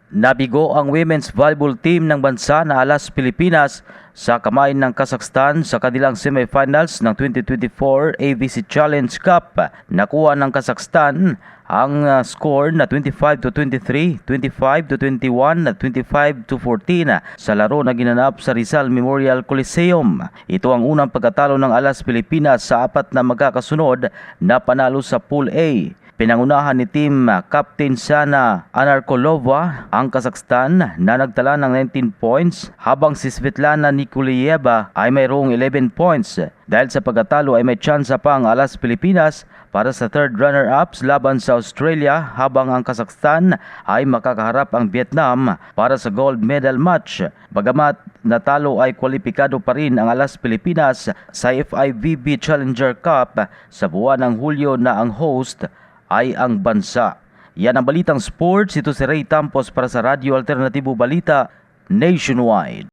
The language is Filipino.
Nabigo ang women's volleyball team ng bansa na Alas Pilipinas sa kamay ng Kazakhstan sa kanilang semifinals ng 2024 AVC Challenge Cup. Nakuha ng Kazakhstan ang score na 25-23, 25-21 at 25-14 sa laro na ginanap sa Rizal Memorial Coliseum. Ito ang unang pagkatalo ng Alas Pilipinas sa apat na magkakasunod na panalo sa Pool A. Pinangunahan ni team Captain Sana Anarkolova ang Kazakhstan na nagtala ng 19 points habang si Svetlana Nikolayeva ay mayroong 11 points. Dahil sa pagkatalo ay may tsansa pa ang Alas Pilipinas para sa third runner-ups laban sa Australia habang ang Kazakhstan ay makakaharap ang Vietnam para sa gold medal match. Bagamat natalo ay kwalipikado pa rin ang Alas Pilipinas sa FIVB Challenger Cup sa buwan ng Hulyo na ang host ay ang bansa. Yan ang Balitang Sports. Ito si Ray Tampos para sa Radyo Alternatibo Balita Nationwide.